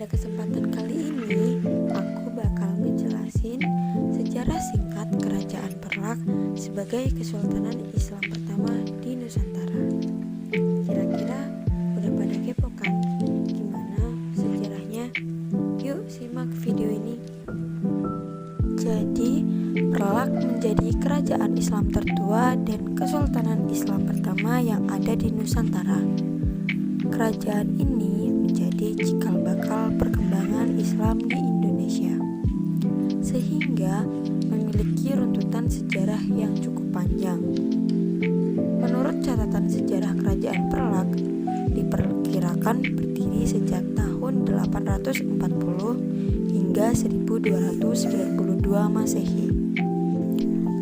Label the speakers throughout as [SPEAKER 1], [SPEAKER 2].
[SPEAKER 1] Pada kesempatan kali ini, aku bakal ngejelasin sejarah singkat Kerajaan Perlak sebagai Kesultanan Islam pertama di Nusantara. Kira-kira udah pada kepo kan? Gimana sejarahnya? Yuk simak video ini. Jadi, Perlak menjadi kerajaan Islam tertua dan Kesultanan Islam pertama yang ada di Nusantara. Kerajaan ini menjadi cikal bakal perkembangan Islam di Indonesia, sehingga memiliki runtutan sejarah yang cukup panjang. Menurut catatan sejarah Kerajaan Perlak, diperkirakan berdiri sejak tahun 840 hingga 1292 Masehi.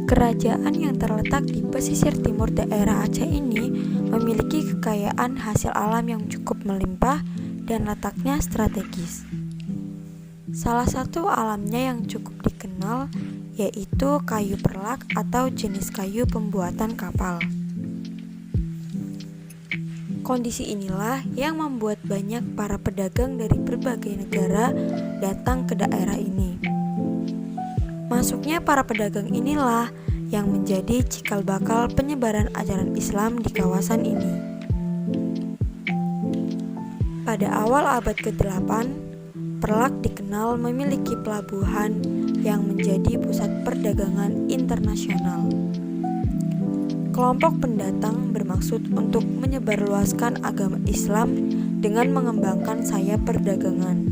[SPEAKER 1] Kerajaan yang terletak di pesisir timur daerah Aceh ini memiliki kekayaan hasil alam yang cukup melimpah dan letaknya strategis. Salah satu alamnya yang cukup dikenal yaitu kayu perlak atau jenis kayu pembuatan kapal. Kondisi inilah yang membuat banyak para pedagang dari berbagai negara datang ke daerah ini. Masuknya para pedagang inilah yang menjadi cikal bakal penyebaran ajaran Islam di kawasan ini. Pada awal abad ke-8, Perlak dikenal memiliki pelabuhan yang menjadi pusat perdagangan internasional. Kelompok pendatang bermaksud untuk menyebarluaskan agama Islam dengan mengembangkan sayap perdagangan.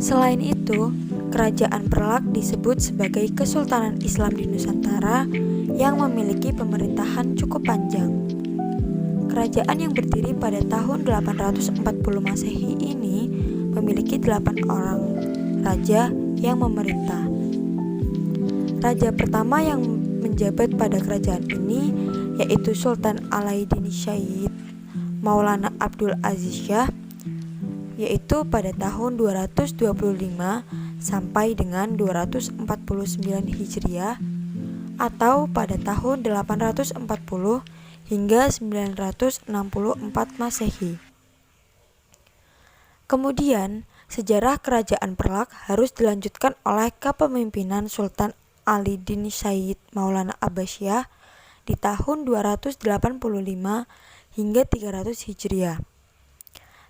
[SPEAKER 1] Selain itu, Kerajaan Perlak disebut sebagai Kesultanan Islam di Nusantara yang memiliki pemerintahan cukup panjang. Kerajaan yang berdiri pada tahun 840 Masehi ini memiliki 8 orang raja yang memerintah. Raja pertama yang menjabat pada kerajaan ini yaitu Sultan Alaiddin Syahid Maulana Abdul Aziz Shah, yaitu pada tahun 225 sampai dengan 249 Hijriah atau pada tahun 840 hingga 964 Masehi. Kemudian, sejarah Kerajaan Perlak harus dilanjutkan oleh kepemimpinan Sultan Alaiddin Syahid Maulana Abbasiyah di tahun 285 hingga 300 Hijriah.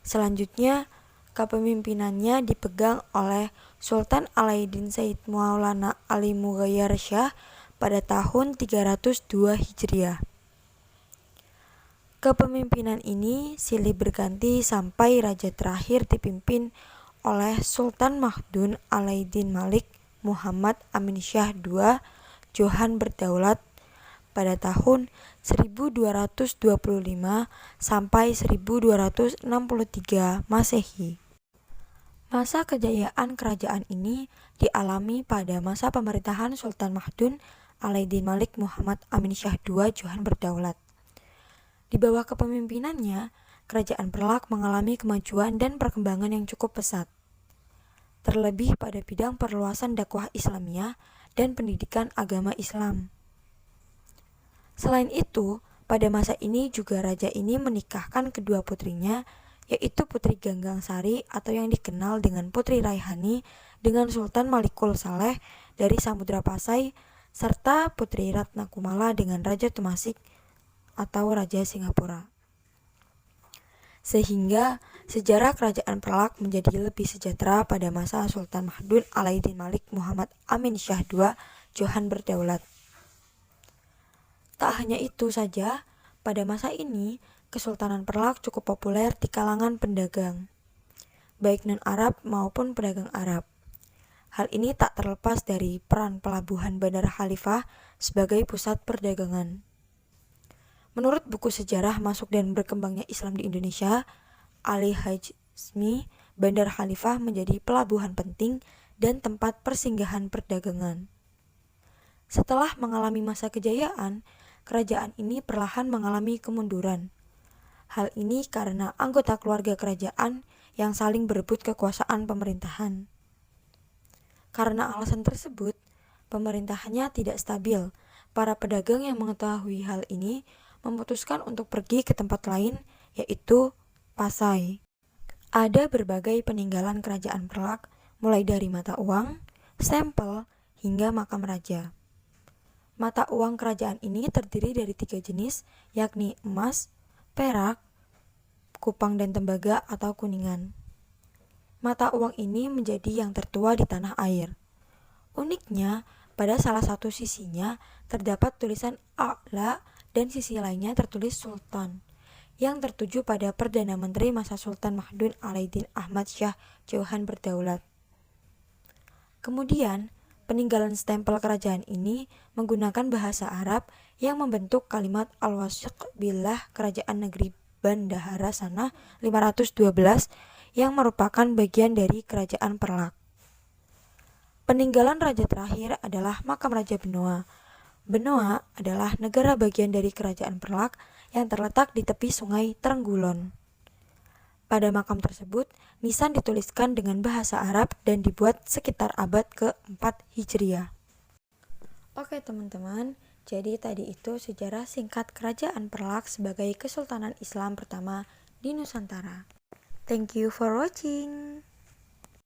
[SPEAKER 1] Selanjutnya, kepemimpinannya dipegang oleh Sultan Alaiddin Syahid Maulana Ali Mughayyar Shah pada tahun 302 Hijriah. Kepemimpinan ini silih berganti sampai raja terakhir dipimpin oleh Sultan Mahdun Alaiddin Malik Muhammad Amin Shah II Johan Berdaulat pada tahun 1225 sampai 1263 Masehi. Masa kejayaan kerajaan ini dialami pada masa pemerintahan Sultan Mahdun Alaiddin Malik Muhammad Amin Shah II Johan Berdaulat. Di bawah kepemimpinannya, Kerajaan Perlak mengalami kemajuan dan perkembangan yang cukup pesat, terlebih pada bidang perluasan dakwah Islamiyah dan pendidikan agama Islam. Selain itu, pada masa ini juga raja ini menikahkan kedua putrinya, yaitu Putri Ganggang Sari atau yang dikenal dengan Putri Raihani dengan Sultan Malikul Saleh dari Samudra Pasai, serta Putri Ratna Kumala dengan Raja Tumasik atau Raja Singapura. Sehingga sejarah Kerajaan Perlak menjadi lebih sejahtera pada masa Sultan Mahdun Alaiddin Malik Muhammad Amin Shah II Johan Berdaulat. Tak hanya itu saja, pada masa ini Kesultanan Perlak cukup populer di kalangan pedagang, baik non-Arab maupun pedagang Arab. Hal ini tak terlepas dari peran pelabuhan Bandar Khalifah sebagai pusat perdagangan. Menurut buku sejarah masuk dan berkembangnya Islam di Indonesia, Ali Hajmi, Bandar Khalifah menjadi pelabuhan penting dan tempat persinggahan perdagangan. Setelah mengalami masa kejayaan, kerajaan ini perlahan mengalami kemunduran. Hal ini karena anggota keluarga kerajaan yang saling berebut kekuasaan pemerintahan. Karena alasan tersebut, pemerintahannya tidak stabil. Para pedagang yang mengetahui hal ini memutuskan untuk pergi ke tempat lain, yaitu Pasai. Ada berbagai peninggalan kerajaan Perlak, mulai dari mata uang, stempel, hingga makam raja. Mata uang kerajaan ini terdiri dari 3 jenis, yakni emas, perak, kupang dan tembaga atau kuningan. Mata uang ini menjadi yang tertua di tanah air. Uniknya, pada salah satu sisinya terdapat tulisan A'la dan sisi lainnya tertulis Sultan, yang tertuju pada Perdana Menteri masa Sultan Mahmud Alaidin Ahmad Shah Jahan Berdaulat. Kemudian, peninggalan stempel kerajaan ini menggunakan bahasa Arab yang membentuk kalimat Al-Wasiq Billah Kerajaan Negeri Bandahara Sana 512 yang merupakan bagian dari Kerajaan Perlak. Peninggalan raja terakhir adalah makam Raja Benoa. Benoa adalah negara bagian dari Kerajaan Perlak yang terletak di tepi sungai Trenggulon. Pada makam tersebut, nisan dituliskan dengan bahasa Arab dan dibuat sekitar abad ke-4 Hijriah. Oke teman-teman, jadi tadi itu sejarah singkat Kerajaan Perlak sebagai Kesultanan Islam pertama di Nusantara. Thank you for watching.